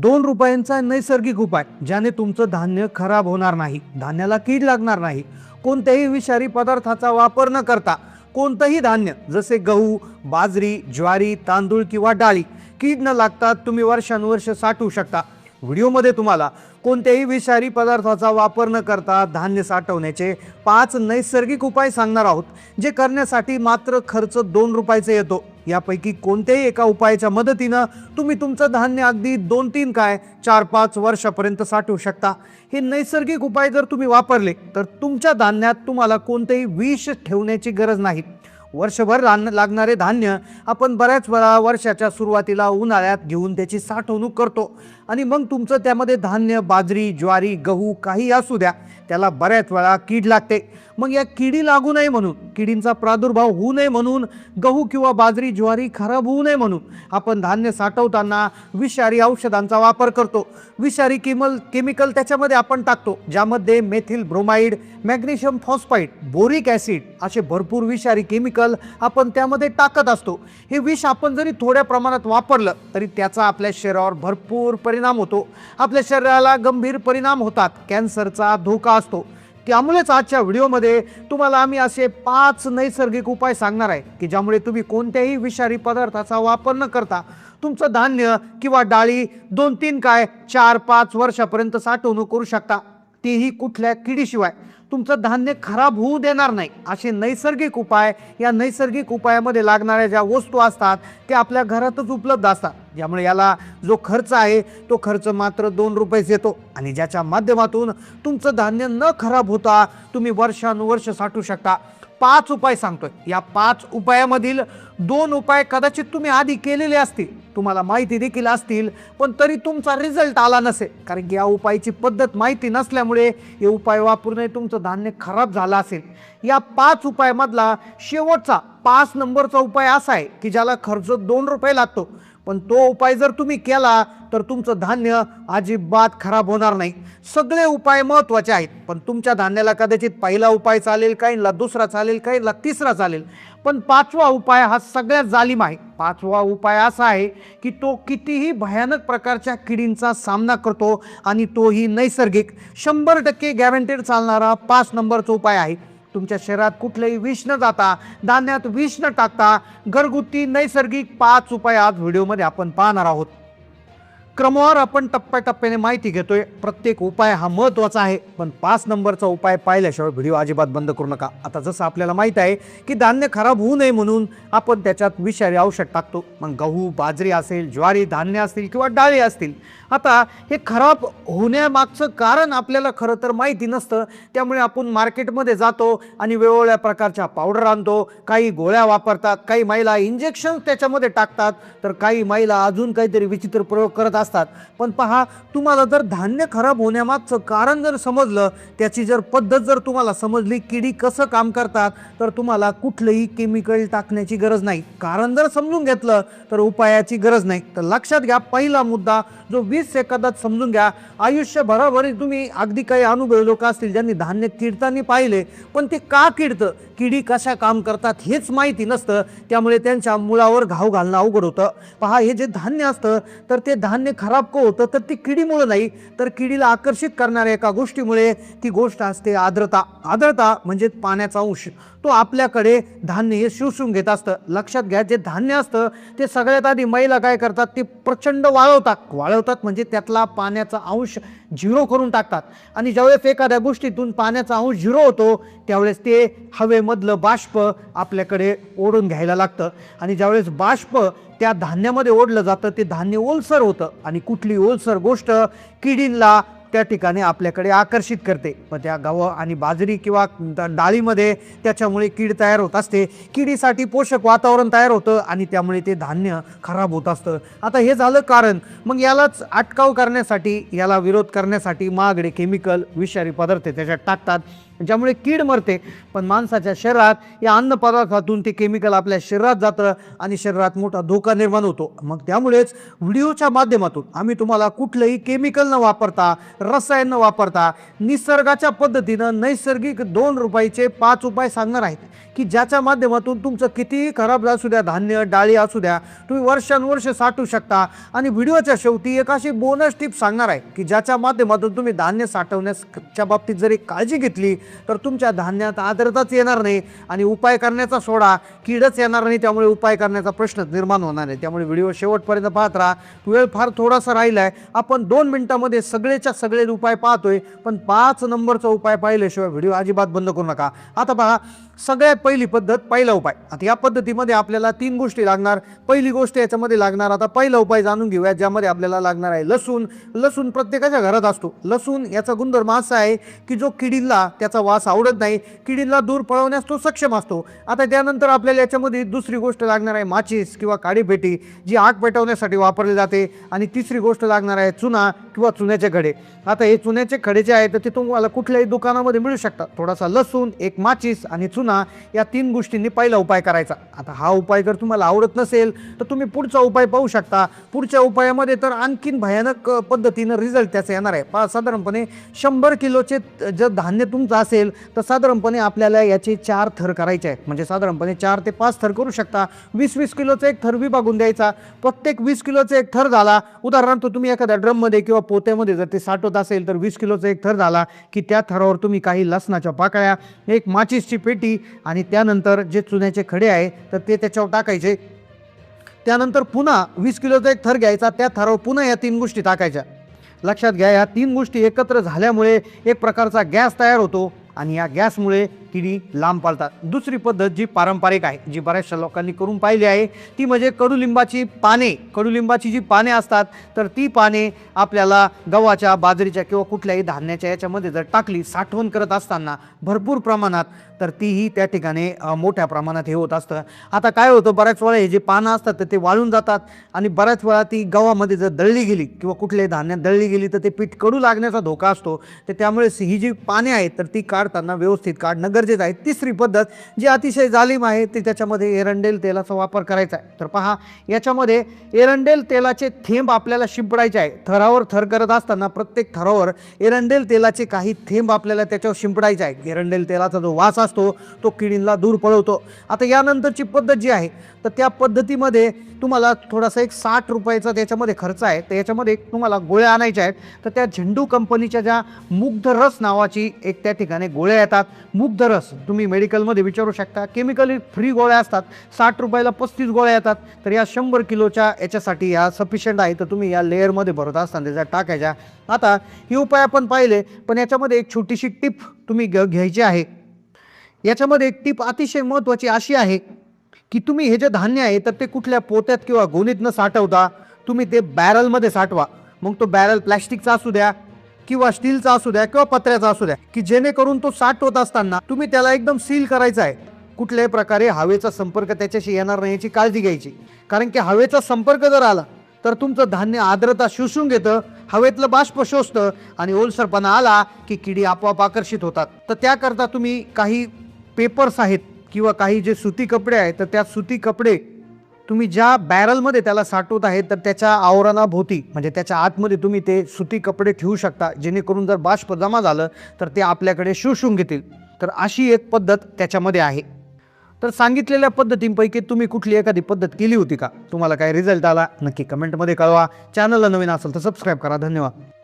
₹2 नैसर्गिक उपाय ज्याने तुमचं धान्य खराब होणार नाही, धान्याला कीड लागणार नाही. कोणत्याही विषारी पदार्थाचा वापर न करता कोणतंही धान्य जसे गहू, बाजरी, ज्वारी, तांदूळ किंवा डाळी कीड न लागता तुम्ही वर्षानुवर्ष साठवू शकता. व्हिडिओमध्ये तुम्हाला कोणत्याही विषारी पदार्थाचा वापर न करता धान्य साठवण्याचे 5 नैसर्गिक उपाय सांगणार आहोत, जे करण्यासाठी मात्र खर्च ₹2 येतो. यापैकी कोणत्याही एका उपायाच्या मदतीनं तुम्ही तुमचं धान्य अगदी 2-3 काय 4-5 वर्षापर्यंत साठवू शकता. हे नैसर्गिक उपाय जर तुम्ही वापरले तर तुमच्या धान्यात तुम्हाला कोणतेही विष ठेवण्याची गरज नाही. वर्षभर लागणारे धान्य आपण बऱ्याच वेळा वर्षाच्या सुरुवातीला उन्हाळ्यात घेऊन त्याची साठवणूक करतो आणि मग तुमचं त्यामध्ये धान्य, बाजरी, ज्वारी, गहू काही असू द्या, त्याला बऱ्याच वेळा कीड लागते. मग या किडी लागू नये म्हणून, किडींचा प्रादुर्भाव होऊ नये म्हणून, गहू किंवा बाजरी, ज्वारी खराब होऊ नये म्हणून आपण धान्य साठवताना विषारी औषधांचा वापर करतो. विषारी केमिकल त्याच्यामध्ये आपण टाकतो, ज्यामध्ये methyl bromide, magnesium phosphide, boric acid असे भरपूर विषारी केमिकल आपण त्यामध्ये टाकत असतो. हे विष आपण जरी थोड्या प्रमाणात वापरलं तरी त्याचा आपल्या शरीरावर भरपूर परिणाम होतो. आपल्या शरीराला गंभीर परिणाम होतात, कॅन्सरचा धोका असतो. त्यामुळेच आजच्या व्हिडिओमध्ये तुम्हाला आम्ही असे 5 नैसर्गिक उपाय सांगणार आहे की ज्यामुळे तुम्ही कोणत्याही विषारी पदार्थाचा वापर न करता तुमचं धान्य किंवा डाळी 2-3 काय 4-5 वर्षापर्यंत साठवणूक करू शकता, तेही कुठल्या किडीशिवाय. तुमचं धान्य खराब होऊ देणार नाही असे नैसर्गिक उपाय. या नैसर्गिक उपायामध्ये लागणाऱ्या ज्या वस्तू असतात त्या आपल्या घरातच उपलब्ध असतात, ज्यामुळे याला जो खर्च आहे तो खर्च मात्र ₹2 येतो आणि ज्याच्या माध्यमातून तुमचं धान्य न खराब होता तुम्ही वर्षानुवर्ष साठवू शकता. 5 उपाय सांगतोय. या 5 उपायामधील 2 उपाय कदाचित तुम्ही आधी केलेले असतील, तुम्हाला माहिती देखील असतील, पण तरी तुमचा रिझल्ट आला नसेल, कारण की या उपायाची पद्धत माहिती नसल्यामुळे हे उपाय वापरूनही तुमचं धान्य खराब झालं असेल. या 5 उपायामधला शेवटचा 5 नंबरचा उपाय असा आहे की ज्याला खर्च ₹2 लागतो, पण तो उपाय जर तुम्ही केला तर तुमचं धान्य अजिबात खराब होणार नाही. सगळे उपाय महत्त्वाचे आहेत, पण तुमच्या धान्याला कदाचित पहिला उपाय चालेल, काहींना दुसरा चालेल, काहींना तिसरा चालेल, पण 5वा उपाय हा सगळ्यात जालिम आहे. 5वा उपाय असा आहे की तो कितीही भयानक प्रकारच्या किडींचा सामना करतो आणि तोही नैसर्गिक, 100% गॅरंटेड चालणारा 5 नंबरचा उपाय आहे. तुमच्या शरीरात कुठलंही विष न जाता, धान्यात विष न टाकता घरगुती नैसर्गिक 5 उपाय आज व्हिडिओमध्ये आपण पाहणार आहोत. क्रमवार आपण टप्प्याटप्प्याने माहिती घेतोय. प्रत्येक उपाय हा महत्त्वाचा आहे, पण 5 नंबरचा उपाय पाहिल्याशिवाय व्हिडिओ अजिबात बंद करू नका. आता जसं आपल्याला माहीत आहे की धान्य खराब होऊ नये म्हणून आपण त्याच्यात विषारी औषध टाकतो. मग गहू, बाजरी असेल, ज्वारी धान्य असतील किंवा डाळी असतील. आता हे खराब होण्यामागचं कारण आपल्याला खरं तर माहिती नसतं, त्यामुळे आपण मार्केटमध्ये जातो आणि वेगवेगळ्या प्रकारच्या पावडर आणतो. काही गोळ्या वापरतात, काही महिला इंजेक्शन त्याच्यामध्ये टाकतात, तर काही महिला अजून काहीतरी विचित्र प्रयोग करत असतात. पण पहा, तुम्हाला जर धान्य खराब होण्यामागचं कारण जर समजलं, त्याची जर पद्धत जर तुम्हाला समजली, किडी कसं काम करतात, तर तुम्हाला कुठलंही केमिकल टाकण्याची गरज नाही. कारण जर समजून घेतलं तर उपायाची गरज नाही. तर लक्षात घ्या, पहिला मुद्दा जो 20 सेकंदात समजून घ्या. आयुष्यभराभर तुम्ही अगदी काही अनुभवी लोक असतील ज्यांनी धान्य किडताना पाहिले, पण ते का किडतं, किडी कशा काम करतात हेच माहिती नसतं, त्यामुळे त्यांच्या मुळावर घाव घालणं अवघड होतं. पहा, हे जे धान्य असतं तर ते धान्य खराब का होतं, तर ती किडीमुळे नाही, तर किडीला आकर्षित करणाऱ्या एका गोष्टीमुळे. ती गोष्ट असते आर्द्रता. आर्द्रता म्हणजे पाण्याचा अंश. तो आपल्याकडे धान्य हे शोषून घेत असतं. लक्षात घ्या, जे धान्य असतं ते सगळ्यात आधी महिला काय करतात, ते प्रचंड वाळवतात म्हणजे त्यातला पाण्याचा अंश 0 करून टाकतात. आणि ज्यावेळेस एखाद्या गोष्टीतून पाण्याचा अंश 0 होतो त्यावेळेस ते हवेमधलं बाष्प आपल्याकडे ओढून घ्यायला लागतं. आणि ज्यावेळेस बाष्प त्या धान्यामध्ये ओढलं जातं ते धान्य ओलसर होतं, आणि कुठली ओलसर गोष्ट किडींना त्या ठिकाणी आपल्याकडे आकर्षित करते. मग त्या गहू आणि बाजरी किंवा डाळीमध्ये त्याच्यामुळे कीड तयार होत असते. किडीसाठी पोषक वातावरण तयार होतं आणि त्यामुळे ते धान्य खराब होत असतं. आता हे झालं कारण. मग यालाच अटकाव करण्यासाठी, याला विरोध करण्यासाठी महागडे केमिकल, विषारी पदार्थ त्याच्यात टाकतात. ज्यामुळे कीड मरते. पण माणसाच्या शरीरात या अन्न पदार्थातून ते केमिकल आपल्या शरीरात जातं आणि शरीरात मोठा धोका निर्माण होतो. मग त्यामुळेच व्हिडिओच्या माध्यमातून आम्ही तुम्हाला कुठलंही केमिकल न वापरता, रसायन न वापरता, निसर्गाच्या पद्धतीनं नैसर्गिक 2 रुपयाचे 5 उपाय सांगणार आहेत की ज्याच्या माध्यमातून तुमचं कितीही खराब असू द्या, धान्य डाळी असू द्या, तुम्ही वर्षानुवर्ष साठवू शकता. आणि व्हिडिओच्या शेवटी एक अशी बोनस टिप सांगणार आहे की ज्याच्या माध्यमातून तुम्ही धान्य साठवण्याच्या बाबतीत जरी काळजी घेतली तर तुमच्या धान्यात आर्द्रताच येणार नाही आणि उपाय करण्याचा सोडा, कीडच येणार नाही. त्यामुळे उपाय करण्याचा प्रश्न निर्माण होणार नाही. त्यामुळे व्हिडिओ शेवटपर्यंत पाहत राहा. वेळ फार थोडासा राहिला आहे. आपण 2 मिनिटांमध्ये सगळेच्या सगळे उपाय पाहतोय, पण 5 नंबरचा उपाय पाहिल्याशिवाय व्हिडिओ अजिबात बंद करू नका. आता पहा, सगळ्यात पहिली पद्धत, पहिला उपाय. आता या पद्धतीमध्ये आपल्याला 3 गोष्टी लागणार. पहिली गोष्ट याच्यामध्ये लागणार, आता पहिला उपाय जाणून घेऊया, ज्यामध्ये आपल्याला लागणार आहे लसूण. लसूण प्रत्येकाच्या घरात असतो. लसूण याचा गुणधर्म असा आहे की जो किडींना त्याचा वास आवडत नाही, किडींना दूर पळवण्यास तो सक्षम असतो. आता त्यानंतर आपल्याला याच्यामध्ये दुसरी गोष्ट लागणार आहे माचीस किंवा काडीपेटी, जी आग पेटवण्यासाठी वापरली जाते. आणि तिसरी गोष्ट लागणार आहे चुना किंवा चुन्याचे खडे. आता हे चुन्याचे खडे जे आहेत ते तुम्हाला कुठल्याही दुकानामध्ये मिळू शकतात. थोडासा लसूण, एक माचीस आणि चुना, या 3 गोष्टींनी पहिला उपाय करायचा. आता हा उपाय जर तुम्हाला आवडत नसेल तर तुम्ही पुढचा उपाय पाहू शकता. पुढच्या उपायामध्ये तर आणखीन भयानक पद्धतीनं रिझल्ट त्याचा येणार आहे. साधारणपणे 100 किलोचे जर धान्य तुमचं असेल तर साधारणपणे आपल्याला याचे 4 थर करायचे आहेत. म्हणजे साधारणपणे 4 ते 5 थर करू शकता. 20-20 किलोचा एक थर विभागून द्यायचा. प्रत्येक 20 किलोचा एक थर झाला, उदाहरणार्थ तुम्ही एखाद्या ड्रममध्ये किंवा पोत्यामध्ये जर ते साठवत असेल तर 20 किलोचा एक थर झाला की त्या थरावर तुम्ही काही लसणाच्या पाकळ्या, एक माचीसची पेटी आणि त्यानंतर जे चुन्याचे खडे आहे तर ते त्याच्यावर टाकायचे. त्यानंतर पुन्हा 20 किलोचा एक थर घ्यायचा, त्या थरावर पुन्हा या 3 गोष्टी टाकायच्या. लक्षात घ्या, या 3 गोष्टी एकत्र झाल्यामुळे एक प्रकारचा गॅस तयार होतो आणि या गॅसमुळे किडी लांब पाळतात. दुसरी पद्धत जी पारंपरिक आहे, जी बऱ्याचशा लोकांनी करून पाहिली आहे, ती म्हणजे कडुलिंबाची पाने. कडुलिंबाची जी पाने असतात तर ती पाने आपल्याला गव्हाच्या, बाजरीच्या किंवा कुठल्याही धान्याच्या याच्यामध्ये जर टाकली साठवण करत असताना भरपूर प्रमाणात, तर तीही त्या ठिकाणी मोठ्या प्रमाणात हे होत असतं. आता काय होतं, बऱ्याच वेळा हे जे पानं असतात तर ते वाळून जातात आणि बऱ्याच वेळा ती गव्हामध्ये जर दळली गेली किंवा कुठल्याही धान्यात दळली गेली तर ते पीठ कडू लागण्याचा धोका असतो. तर त्यामुळे ही जी पाने आहेत तर ती काढताना व्यवस्थित काढणं गरजेचं आहे. तिसरी पद्धत जी अतिशय जालीम आहे ती त्याच्यामध्ये एरंडेल तेलाचा वापर करायचा आहे. तर पहा, याच्यामध्ये एरंडेल तेलाचे थेंब आपल्याला शिंपडायचे आहे. थरावर थर करत असताना प्रत्येक थरावर एरंडेल तेलाचे काही थेंब आपल्याला त्याच्यावर शिंपडायचे आहे. एरंडेल तेलाचा जो वास असतो तो किडींना दूर पळवतो. आता यानंतरची पद्धत जी आहे तर त्या पद्धतीमध्ये तुम्हाला थोडासा एक 60 रुपयाचा त्याच्यामध्ये खर्च आहे. तर याच्यामध्ये तुम्हाला गोळ्या आणायच्या आहेत. तर त्या झेंडू कंपनीच्या ज्या मुग्ध रस नावाची एक त्या ठिकाणी गोळ्या येतात. मुग्ध रस तुम्ही मेडिकलमध्ये विचारू शकता, केमिकली फ्री गोळ्या असतात. 60 रुपयाला 35 गोळ्या येतात. तर या 100 किलोच्या याच्यासाठी या सफिशियंट आहे. तर तुम्ही या लेअरमध्ये भरत असताना त्याच्यात टाकायच्या. आता हे उपाय आपण पाहिले, पण याच्यामध्ये एक छोटीशी टिप तुम्ही घ्यायची आहे. याच्यामध्ये एक टिप अतिशय महत्त्वाची अशी आहे की तुम्ही हे जे धान्य आहे तर ते कुठल्या पोत्यात किंवा गोणीत न साठवता तुम्ही ते बॅरलमध्ये साठवा. मग तो बॅरल प्लॅस्टिकचा असू द्या किंवा स्टीलचा असू द्या किंवा पत्र्याचा असू द्या, की जेणेकरून तो साठवत असताना तुम्ही त्याला एकदम सील करायचा आहे. कुठल्याही प्रकारे हवेचा संपर्क त्याच्याशी येणार नाही याची काळजी घ्यायची. कारण की हवेचा संपर्क जर आला तर तुमचं धान्य आर्द्रता शोषून घेतं, हवेतलं बाष्प शोषतं आणि ओलसरपणा आला की किडी आपोआप आकर्षित होतात. तर त्याकरता तुम्ही काही पेपर्स आहेत किंवा काही जे सुती कपडे आहेत तर त्या सुती कपडे तुम्ही ज्या बॅरलमध्ये त्याला साठवत आहेत तर त्याच्या आवरणाभोवती म्हणजे त्याच्या आतमध्ये तुम्ही ते सुती कपडे ठेवू शकता, जेणेकरून जर बाष्प जमा झालं तर ते आपल्याकडे शोषून घेतील. तर अशी एक पद्धत त्याच्यामध्ये आहे. तर सांगितलेल्या पद्धतींपैकी तुम्ही कुठली एखादी पद्धत केली होती का? तुम्हाला काय रिझल्ट आला नक्की कमेंटमध्ये कळवा. चॅनलला नवीन असेल तर सबस्क्राईब करा. धन्यवाद.